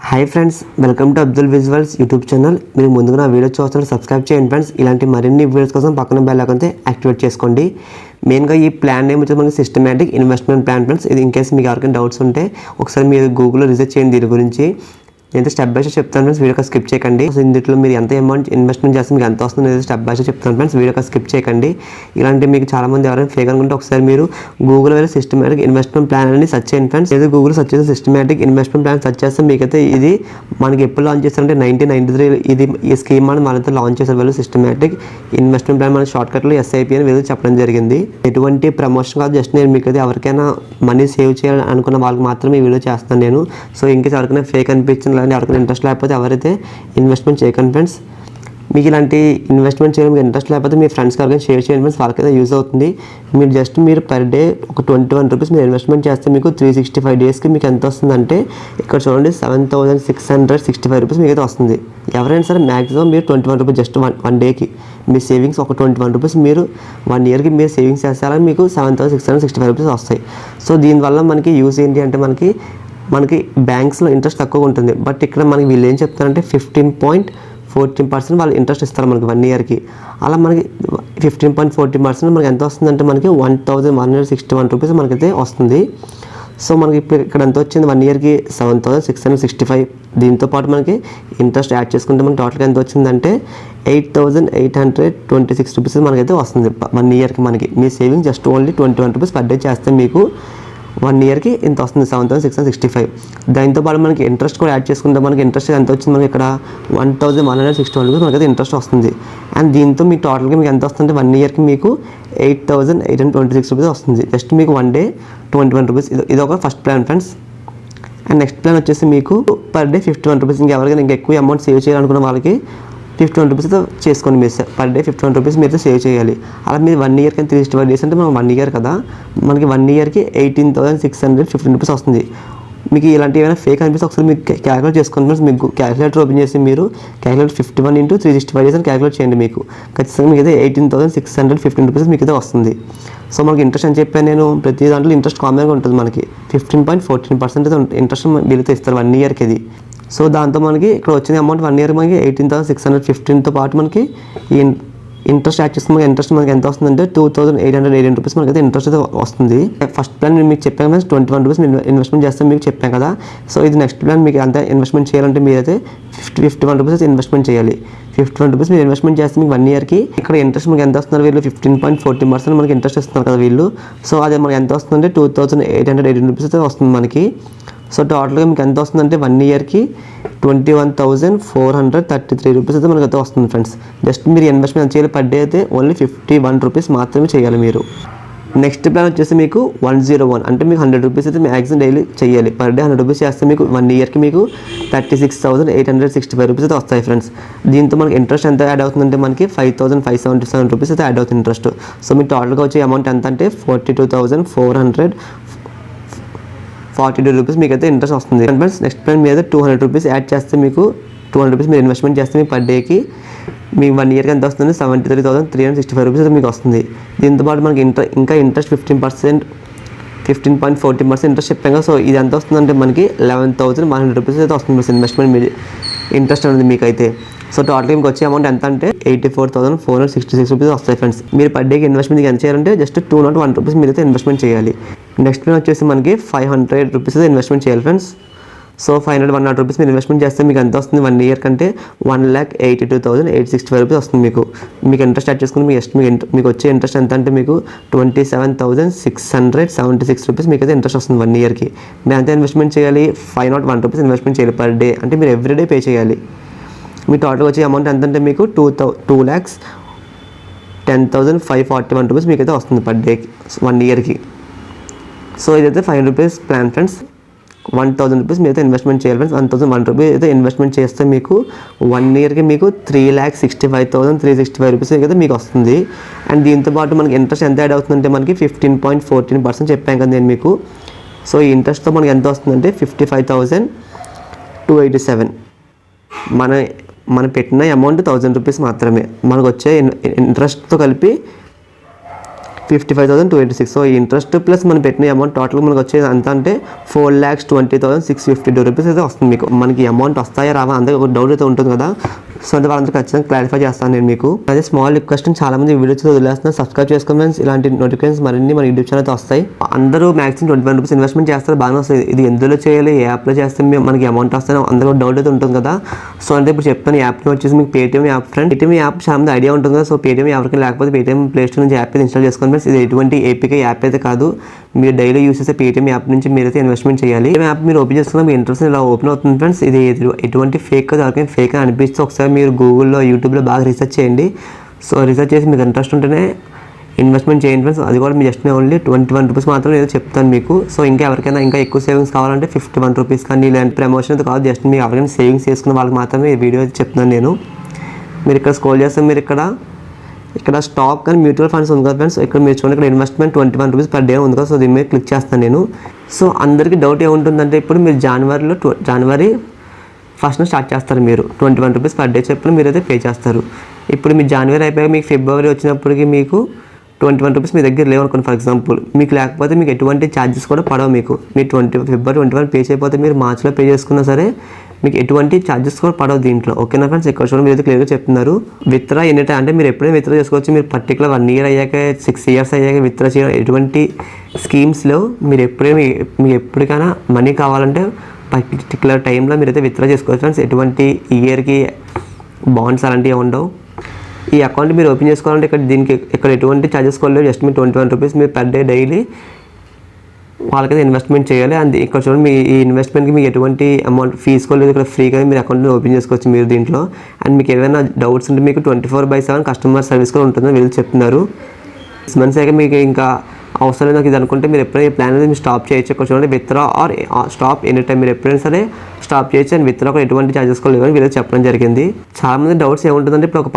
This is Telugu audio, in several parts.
Hi friends, welcome to Abdul visuals YouTube channel. మీరు ముందుగా నా వీడియో చూస్తున్నారు, సబ్స్క్రైబ్ చేయండి ఫ్రెండ్స్. ఇలాంటి మరిన్ని వీడియోస్ కోసం పక్కన బెల్ ఐకాన్ యాక్టివేట్ చేసుకోండి. మెయిన్గా ఈ ప్లాన్ నేమ్ వచ్చి మనకి సిస్టమేటిక్ ఇన్వెస్ట్మెంట్ ప్లాన్ ఫ్రెండ్స్. ఇది ఇన్ కేసు మీకు ఎవరికైనా డౌట్స్ ఉంటే ఒకసారి మీరు గూగుల్లో రీసెర్చ్ చేయండి దీని గురించి. నేను స్టెప్ బై స్టెప్ చెప్తాను ఫ్రెండ్స్, వీడియో స్కిప్ చేయకండి. సో ఇందులో మీరు ఎంత అమౌంట్ ఇన్వెస్ట్మెంట్ చేస్తే మీకు ఎంత వస్తుంది స్టెప్ బై స్టెప్ చెప్తాను ఫ్రెండ్స్, వీడియో స్కిప్ చేయకండి. ఇలాంటి మీకు చాలామంది ఎవరైనా ఫేక్ అనుకుంటే ఒకసారి మీరు గూగుల్ వెళ్ళి సిస్టమేటిక్ ఇన్వెస్ట్మెంట్ ప్లాన్ అని సెర్చ్ చేయండి ఫ్రెండ్స్. ఏదో గూగుల్ సెర్చ్ చేసి సిస్టమేటిక్ ఇన్వెస్ట్మెంట్ ప్లాన్ సెర్చ్ చేస్తే మీకైతే ఇది మనకి ఎప్పుడు లాంచ్ చేస్తారంటే 1993 ఇది ఈ స్కీమ్ అని మనతో లాంచ్ చేశారు వాళ్ళు. సిస్టమేటిక్ ఇన్వెస్ట్మెంట్ ప్లాన్ మన షార్ట్కట్లో SIP అని వీళ్ళు చెప్పడం జరిగింది. ఎటువంటి ప్రమోషన్ కాదు, జస్ట్ నేను మీకు ఎవరికైనా మనీ సేవ్ చేయాలని అనుకున్న వాళ్ళకి మాత్రమే ఈ వీడియో చేస్తాను నేను. సో ఇంకేస్ ఎవరికైనా ఫేక్ అనిపించింది లేదంటే ఎవరికైనా ఇంట్రెస్ట్ లేకపోతే ఎవరైతే ఇన్వెస్ట్మెంట్ చేయకండి ఫ్రెండ్స్. మీకు ఇలాంటి ఇన్వెస్ట్మెంట్ చేయడం మీకు ఇంట్రెస్ట్ లేకపోతే మీ ఫ్రెండ్స్కి ఎవరికైనా షేర్ చేయండి ఫ్రెండ్స్, వాళ్ళకైతే యూజ్ అవుతుంది. మీరు పర్ డే ఒక 21 రూపీస్ మీరు ఇన్వెస్ట్మెంట్ చేస్తే మీకు 365 డేస్కి మీకు ఎంత వస్తుందంటే ఇక్కడ చూడండి 7,665 రూపీస్ మీకు అయితే వస్తుంది. ఎవరైనా సరే మ్యాక్సిమం మీరు 21 రూపీస్ జస్ట్ వన్ డేకి మీ సేవింగ్స్ ఒక 21 రూపీస్ మీరు 1 ఇయర్కి మీరు సేవింగ్స్ చేస్తారని మీకు 7,665 రూపీస్ వస్తాయి. సో దీనివల్ల మనకి యూజ్ ఏంటి అంటే మనకి బ్యాంక్స్లో ఇంట్రెస్ట్ తక్కువ ఉంటుంది. బట్ ఇక్కడ మనకి వీళ్ళు ఏం చెప్తారంటే 15.14% వాళ్ళు ఇంట్రెస్ట్ ఇస్తారు మనకి 1 ఇయర్కి. అలా మనకి 15.14% మనకి ఎంత వస్తుందంటే మనకి 1,161 రూపీస్ మనకైతే వస్తుంది. సో మనకి ఇప్పుడు ఇక్కడ ఎంత వచ్చింది 1 ఇయర్కి 7,665. దీంతో పాటు మనకి ఇంట్రెస్ట్ యాడ్ చేసుకుంటే మనకి టోటల్గా ఎంత వచ్చిందంటే 8,826 రూపీస్ మనకైతే వస్తుంది 1 ఇయర్కి. మనకి మీ saving just only 21 rupees per day చేస్తే మీకు 1 ఇయర్కి ఇంత వస్తుంది 7,665. దాంతో పాటు మనకి ఇంట్రెస్ట్ కూడా యాడ్ చేసుకుంటే మనకి ఇంట్రెస్ట్ ఎంత వచ్చింది మనకి ఇక్కడ 1,161 రూపీస్ మనకైతే ఇంట్రెస్ట్ వస్తుంది. అండ్ దీంతో మీకు టోటల్గా మీకు ఎంత వస్తుందంటే 1 ఇయర్కి మీకు 8,826 రూపీస్ వస్తుంది. జస్ట్ మీకు 1 డే 21 రూపీస్. ఇది ఒక first plan friends. And next plan వచ్చేసి మీకు పర్ డే 51 రూపీస్. ఇంకెవరికైనా ఇంకా ఎక్కువ అమౌంట్ సేవ్ చేయాలనుకున్న వాళ్ళకి 51 రూపీస్తో చేసుకోండి. మీరు పర్ డే 51 రూపీస్ మీరు సేవ్ చేయాలి. అలా మీరు 1 ఇయర్కి 365 డేస్ అంటే మనం 1 ఇయర్ కదా, మనకి 1 ఇయర్కి 18,615 రూపీస్ వస్తుంది. మీకు ఇలాంటి ఏమైనా ఫేక్ అనిపిస్తే ఒకసారి మీకు క్యాలిక్యులేట్ చేసుకోండి ఫ్రెండ్స్. మీకు క్యాలిక్యులేటర్ ఓపెన్ చేసి మీరు క్యాలిక్యులేటర్ 51 × 365 డేస్ అని క్యాలిక్యులేట్ చేయండి. మీకు ఖచ్చితంగా మీకు అయితే 18,615 రూపీస్ మీకు అయితే వస్తుంది. సో మనకి ఇంట్రెస్ట్ అని చెప్పాను నేను, ప్రతి దాంట్లో ఇంట్రెస్ట్ కామన్గా ఉంటుంది. మనకి 15.14% అయితే ఇంట్రెస్ట్ వీళ్ళతో ఇస్తారు 1 ఇయర్కి ఇది. సో దాంతో మనకి ఇక్కడ వచ్చిన అమౌంట్ 1 ఇయర్ మనకి 18,615తో పాటు మనకి ఈ ఇంట్రెస్ట్ యాడ్ చేసుకుని ఇంట్రెస్ట్ మనకి ఎంత వస్తుందంటే 2,818 రూపీస్ మనకైతే ఇంట్రెస్ట్ అయితే వస్తుంది. ఫస్ట్ ప్లాన్ నేను మీకు చెప్పాను కదా 21 రూపీస్ ఇన్వెస్ట్మెంట్ చేస్తాను మీకు చెప్పాను కదా. సో ఇది నెక్స్ట్ ప్లాన్ మీకు అంత ఇన్వెస్ట్మెంట్ చేయాలంటే మీరైతే 51 రూపీస్ అయితే ఇన్వెస్ట్మెంట్ చేయాలి. 51 రూపీస్ మీరు ఇన్వెస్ట్మెంట్ చేస్తే మీకు 1 ఇయర్కి ఇక్కడ ఇంట్రెస్ట్ మనకి ఎంత వస్తున్నారు వీళ్ళు 15.14% మనకి ఇంట్రెస్ట్ ఇస్తున్నారు కదా వీళ్ళు. సో అదే మనకి ఎంత వస్తుందంటే 2,818 రూపీస్ అయితే వస్తుంది మనకి. సో టోటల్గా మీకు ఎంత వస్తుందంటే 1 ఇయర్కి 21,433 రూపీస్ అయితే మనకైతే వస్తుంది ఫ్రెండ్స్. జస్ట్ మీరు ఇన్వెస్ట్మెంట్ ఎంత చేయాలి పర్ డే అయితే ఓన్లీ 51 రూపీస్ మాత్రమే చేయాలి మీరు. నెక్స్ట్ ప్లాన్ వచ్చేసి మీకు 101 అంటే మీకు 100 రూపీస్ అయితే మ్యాక్సిమం డైలీ చేయాలి. పర్ డే 100 రూపీస్ చేస్తే మీకు 1 ఇయర్కి మీకు 36,865 రూపీస్ అయితే వస్తాయి ఫ్రెండ్స్. దీంతో మనకి ఇంట్రెస్ట్ ఎంత యాడ్ అవుతుందంటే మనకి 5,577 రూపీస్ అయితే యాడ్ అవుతుంది ఇంట్రెస్ట్. సో మీకు టోటల్గా వచ్చే అమౌంట్ ఎంత అంటే 42,442 రూపీస్ మీకు అయితే ఇంట్రెస్ట్ వస్తుంది ఫ్రెండ్స్. నెక్స్ట్ ప్లాన్ మీద 200 రూపీస్ యాడ్ చేస్తే మీకు 200 రూపీస్ మీరు ఇన్వెస్ట్మెంట్ చేస్తే మీకు పర్ డేకి మీకు 1 ఇయర్కి ఎంత వస్తుంది 73,365 రూపీస్ అయితే మీకు వస్తుంది. దీంతో పాటు మనకి ఇంకా ఇంట్రెస్ట్ 15.14% ఇంట్రెస్ట్ చెప్పాం కదా. సో ఇది ఎంత వస్తుందంటే మనకి 11,100 రూపీస్ అయితే వస్తుంది ఇన్వెస్ట్మెంట్ మీరు ఇంట్రెస్ట్ అనేది మీకైతే. సో టోటల్గా మీకు వచ్చే అమౌంట్ ఎంత అంటే 84,466 రూపీస్ వస్తాయి ఫ్రెండ్స్. మీరు పర్ డేకి ఇన్వెస్ట్మెంట్ ఎంత చేయాలంటే జస్ట్ 201 రూపీస్ మీరు అయితే ఇన్వెస్ట్మెంట్ చేయాలి. నెక్స్ట్ ప్లాన్ వచ్చేసి మనకి 500 రూపీస్ అయితే ఇన్వెస్ట్మెంట్ చేయాలి ఫ్రెండ్స్. సో 500 రూపీస్ మీరు ఇన్వెస్ట్మెంట్ చేస్తే మీకు ఎంత వస్తుంది 1 ఇయర్ కంటే 1,82,865 రూపీస్ వస్తుంది మీకు ఇంట్రెస్ట్ యాడ్ చేసుకుని మీకు వచ్చే ఇంట్రెస్ట్ ఎంత అంటే మీకు 27,676 రూపీస్ మీకు అయితే ఇంట్రెస్ట్ వస్తుంది 1 ఇయర్కి. మీరు ఎంత ఇన్వెస్ట్మెంట్ చేయాలి 501 రూపీస్ ఇన్వెస్ట్మెంట్ చేయాలి పర్ డే, అంటే మీరు ఎవ్రీడే పే చేయాలి. మీ టోటల్ వచ్చే అమౌంట్ ఎంత అంటే మీకు 2,10,541 రూపీస్ మీకైతే వస్తుంది పర్ డేకి 1 ఇయర్కి. సో ఇదైతే 500 రూపీస్ ప్లాన్ ఫ్రెండ్స్. 1,000 రూపీస్ మీరైతే ఇన్వెస్ట్మెంట్ చేయాలి ఫ్రెండ్స్. 1,001 రూపీస్ అయితే ఇన్వెస్ట్మెంట్ చేస్తే మీకు 1 ఇయర్కి మీకు 3,65,365 రూపీస్ అయితే మీకు వస్తుంది. అండ్ దీంతో పాటు మనకి ఇంట్రెస్ట్ ఎంత యాడ్ అవుతుందంటే మనకి 15.14% చెప్పాను కదా నేను మీకు. సో ఈ ఇంట్రెస్ట్తో మనకి ఎంత వస్తుందంటే 55,287. మన పెట్టిన అమౌంట్ 1,000 రూపీస్ మాత్రమే. మనకు వచ్చే ఇంట్రెస్ట్తో కలిపి 55,286. సో ఈ ఇంట్రెస్ట్ ప్లస్ మనం పెట్టిన అమౌంట్ టోటల్ మనకు వచ్చేది ఎంత అంటే 4,20,652 రూపీస్ అయితే వస్తుంది మీకు. మనకి అమౌంట్ వస్తాయా రావా అందరూ ఒక డౌట్ అయితే ఉంటుంది కదా. సో అంటే వాళ్ళందరూ ఖచ్చితంగా క్లారిఫై చేస్తాను నేను మీకు. అదే స్మాల్ రిక్వెస్ట్, చాలా మంది వీడియోస్ వదిలేస్తున్నారు, సబ్స్క్రైబ్ చేసుకోండి ఫ్రెండ్స్. ఇలాంటి నోటిఫికేషన్స్ మరిన్ని మన యూట్యూబ్ ఛానల్ అయితే వస్తాయి. అందరూ మ్యాక్సిమం 21 రూపీస్ ఇన్వెస్ట్మెంట్ చేస్తారు, బాగానే వస్తుంది. ఇది ఎందులో చేయాలి, ఏ యాప్లో చేస్తే మనకి అమౌంట్ వస్తాయి అందరూ డౌట్ అయితే ఉంటుంది కదా. సో అంటే ఇప్పుడు చెప్తాను, యాప్ని వచ్చేసి మీకు Paytm app friend. Paytm app చాలా మంది ఐడియా ఉంటుంది కదా. సో పేటీఎం ఎవరికి లేకపోతే పేటీఎం ప్లే స్టోర్ నుంచి యాప్ అయితే ఇన్స్టాల్ చేసుకోండి ఫ్రెండ్స్. ఇది ఎటువంటి ఏపీకే యాప్ అయితే కాదు, మీరు డైలీ యూస్ చేసే పేటీఎం యాప్ నుంచి మీరైతే ఇన్వెస్ట్మెంట్ చేయాలి. ఈ యాప్ మీరు ఓపెన్ చేసుకున్న మీ ఇంట్రెస్ట్ ఇలా ఓపెన్ అవుతుంది ఫ్రెండ్స్. ఇది ఎటువంటి ఫేక్ కాదు, ఎవరికైనా ఫేక్ అని అనిపిస్తే ఒకసారి మీరు గూగుల్లో యూట్యూబ్లో బాగా రీసెర్చ్ చేయండి. సో రీసెర్చ్ చేసి మీకు ఇంట్రెస్ట్ ఉంటేనే ఇన్వెస్ట్మెంట్ చేయండి ఫ్రెండ్స్. అది కూడా మీ జస్ట్ ఓన్లీ 21 రూపీస్ మాత్రం ఏదో చెప్తాను మీకు. సో ఇంకా ఎవరికైనా ఇంకా ఎక్కువ సేవింగ్స్ కావాలంటే 51 రూపీస్ కానీ ఇలాంటి ప్రమోషన్ అయితే కాదు, జస్ట్ మీకు ఎవరికైనా సేవింగ్స్ చేసుకున్న వాళ్ళకి మాత్రమే ఈ వీడియో అయితే చెప్తున్నాను నేను. మీరు ఇక్కడ స్క్రోల్ చేస్తే మీరు ఇక్కడ స్టాక్ అని మ్యూచువల్ ఫండ్స్ ఉంది కదా ఫ్రెండ్స్. ఇక్కడ మీరు చూడండి, ఇక్కడ ఇన్వెస్ట్మెంట్ 21 రూపీస్ పర్ డే ఉంది కదా. సో దీని మీద క్లిక్ చేస్తాను నేను. సో అందరికీ డౌట్ ఏముంటుందంటే, ఇప్పుడు మీరు జనవరి 1st స్టార్ట్ చేస్తారు, మీరు 21 రూపీస్ పర్ డే చెప్పిన మీరైతే పే చేస్తారు. ఇప్పుడు మీ జనవరి అయిపోయాక మీకు ఫిబ్రవరి వచ్చినప్పటికీ మీకు 21 రూపీస్ మీ దగ్గర లేవనుకోండి ఫర్ ఎగ్జాంపుల్, మీకు లేకపోతే మీకు ఎటువంటి ఛార్జెస్ కూడా పడవు మీకు. మీరు ఫిబ్రవరి 21 పే చేయకపోతే మీరు మార్చ్లో పే చేసుకున్నా సరే మీకు ఎటువంటి ఛార్జెస్ కూడా పడవు దీంట్లో. ఓకేనా ఫ్రెండ్స్, ఇక్కడ చూడండి మీరు అయితే క్లియర్గా చెప్తున్నారు. విత్డ్రా ఎనీ టైం అంటే మీరు ఎప్పుడైనా విత్డ్రా చేసుకోవచ్చు. మీరు పర్టికులర్ 1 ఇయర్ అయ్యాక 6 ఇయర్స్ అయ్యాక విత్డ్రా చేయడం ఎటువంటి స్కీమ్స్లో మీరు మీకు ఎప్పటికైనా మనీ కావాలంటే పర్టికులర్ టైంలో మీరైతే విత్డ్రా చేసుకోవచ్చు ఫ్రెండ్స్. ఎటువంటి ఇయర్కి బాండ్స్ అలాంటివి ఉండవు. ఈ అకౌంట్ మీరు ఓపెన్ చేసుకోవాలంటే ఇక్కడ ఎటువంటి ఛార్జెస్ కూడా జస్ట్ మీరు 21 రూపీస్ మీరు పర్ డే డైలీ వాళ్ళకైతే ఇన్వెస్ట్మెంట్ చేయాలి. అండ్ ఇక్కడ చూడండి, మీ ఈ ఇన్వెస్ట్మెంట్కి మీకు ఎటువంటి అమౌంట్ ఫీజు కూడా లేదు. ఇక్కడ ఫ్రీగా మీరు అకౌంట్ని ఓపెన్ చేసుకోవచ్చు మీరు దీంట్లో. అండ్ మీకు ఏదైనా డౌట్స్ ఉంటే మీకు 24/7 కస్టమర్ సర్వీస్ కూడా ఉంటుందని వీళ్ళు చెప్తున్నారు. 6 months అయ్యాక మీకు ఇంకా అవసరం లేదు నాకు ఇది అనుకుంటే మీరు ఎప్పుడైనా ఈ ప్లాన్ అనేది మీరు స్టాప్ చేయొచ్చు. ఇక్కడ చూడండి, withdraw or stop any time, మీరు ఎప్పుడైనా సరే స్టాప్ చేయొచ్చు. అండ్ విత్డ్రా కూడా ఎటువంటి ఛార్జెస్ కూడా లేవని వీళ్ళు చెప్పడం జరిగింది. చాలా మంది డౌట్స్ ఏముంటుందంటే, ఇప్పుడు ఒక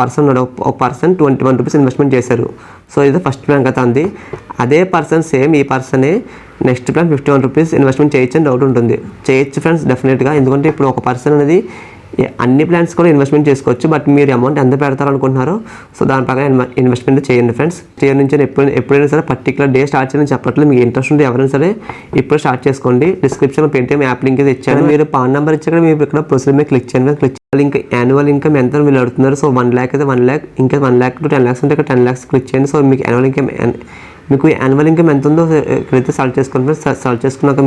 పర్సన్ 21 రూపీస్ ఇన్వెస్ట్మెంట్ చేశారు. సో ఇది ఫస్ట్ ప్లాన్ కదా అంది. అదే పర్సన్ సేమ్ ఈ పర్సనే నెక్స్ట్ ప్లాన్ 51 రూపీస్ ఇన్వెస్ట్మెంట్ చేయొచ్చు అని డౌట్ ఉంటుంది. చేయొచ్చు ఫ్రెండ్స్ డెఫినెట్గా, ఎందుకంటే ఇప్పుడు ఒక పర్సన్ అనేది అన్ని ప్లాన్స్ కూడా ఇన్వెస్ట్మెంట్ చేసుకోవచ్చు. బట్ మీరు అమౌంట్ ఎంత పెడతారనుకుంటున్నారో సో దాని ప్రకారం ఇన్వెస్ట్మెంట్ చేయండి ఫ్రెండ్స్. చేయడం నుంచి ఎప్పుడైనా సరే పర్టికులర్ డే స్టార్ట్ చేయని చెప్పట్లేదు. మీకు ఇంట్రెస్ట్ ఉంటే ఎవరైనా సరే ఇప్పుడు స్టార్ట్ చేసుకోండి. డిస్క్రిప్షన్లో పేటీఎం యాప్ లింక్ అయితే ఇచ్చాను. మీరు పాన్ నెంబర్ ఇచ్చాక మీరు ఇక్కడ ప్రొసీజర్ మీద క్లిక్ చేయండి. ఇంకా యాన్యువల్ ఇన్కమ్ ఎంత వీళ్ళు అడుగుతున్నారు. సో 1 lakh అయితే 1 lakh, ఇంకా 1 lakh to 10 lakhs ఉంటే ఇక్కడ 10 lakhs క్లిక్ చేయండి. సో మీకు యాన్యువల్ ఇన్కమ్ ఎంత ఉందో ఇక్కడైతే సెలెక్ట్ చేసుకోండి. సెలెక్ట్ చేసుకున్నాక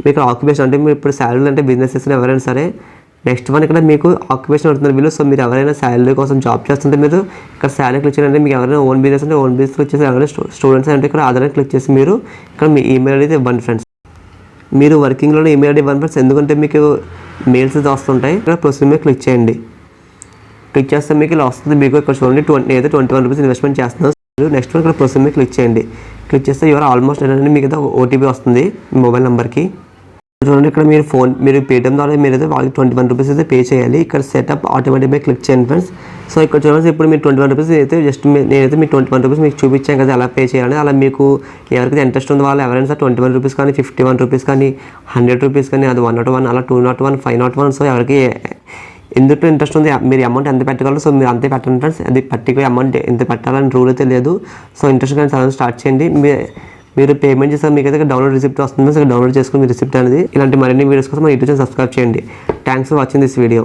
మీకు ఆక్యుపేషన్ అంటే మీరు ఇప్పుడు శాలరీ అంటే బిజినెస్ చేసిన ఎవరైనా సరే నెక్స్ట్ వన్ ఇక్కడ మీకు ఆక్యుపేషన్ అడుగుతున్నారు వీళ్ళు. సో మీరు ఎవరైనా శాలరీ కోసం జాబ్ చేస్తుంటే మీరు ఇక్కడ శాలరీ క్లిక్ చేయాలంటే మీకు ఎవరైనా ఓన్ బిజినెస్ అంటే ఓన్ బిజినెస్ క్లిక్ చేసి, ఎవరైనా స్టూడెంట్స్ అంటే ఇక్కడ ఆధార్ క్లిక్ చేసి మీరు ఇక్కడ మీ ఈమెయిల్ అయితే ఇవ్వండి ఫ్రెండ్స్. మీరు వర్కింగ్లోనే ఈమెయిల్ ఐడి ఇవ్వండి ఫ్రెండ్స్, ఎందుకంటే మీకు మెయిల్స్ అయితే వస్తుంటాయి. ఇక్కడ ప్రొసీజర్ మీద క్లిక్ చేయండి. క్లిక్ చేస్తే మీకు ఇలా వస్తుంది. మీకు ఇక్కడ చూడండి నేనైతే 21 రూపీస్ ఇన్వెస్ట్మెంట్ చేస్తున్నాను. నెక్స్ట్ వన్ ఇక్కడ ప్రొసీజర్ మీద క్లిక్ చేయండి. క్లిక్ చేస్తే యువర్ ఆల్మోస్ట్ ఏంటంటే మీకు అయితే ఓటీపీ వస్తుంది మీ మొబైల్ నెంబర్కి. చూడండి, ఇక్కడ మీరు పేటీఎం ద్వారా మీరైతే వాళ్ళకి 21 రూపీస్ అయితే పే చేయాలి. ఇక్కడ సెటప్ ఆటోమేటిక్ మీద క్లిక్ చేయండి ఫ్రెండ్స్. సో ఇక్కడ చూడండి, ఇప్పుడు మీరు 21 రూపీస్ అయితే జస్ట్ నేనైతే మీకు 21 రూపీస్ మీకు చూపించాను కదా ఎలా పే చేయాలని. అలా మీకు ఎవరికైతే ఇంట్రెస్ట్ ఉందో వాళ్ళు ఎవరైనా సరే 21 రూపీస్ కానీ 51 రూపీస్ కానీ 100 రూపీస్ కానీ అది 101 అలా 201 501. సో ఎవరికి ఎందుకు ఇంట్రెస్ట్ ఉంది మీరు అమౌంట్ ఎంత పెట్టగలరు సో మీరు అంతే పెట్టండి ఫ్రెండ్స్. అది పర్టికులర్ అమౌంట్ ఎంత పెట్టాలని రూల్ అయితే లేదు. సో ఇంట్రెస్ట్ కానీ స్టార్ట్ చేయండి. మీరు పేమెంట్ చేస్తే మీకు అయితే డౌన్లోడ్ రిసిప్ట్ వస్తుంది. సో డౌన్లోడ్ చేసుకుని మీ రిసిప్ట్ అనేది. ఇలాంటి మరిన్ని వీడియోస్ కోసం మన యూట్యూబ్ ఛానల్ సబ్స్క్రైబ్ చేయండి. Thanks for watching this video.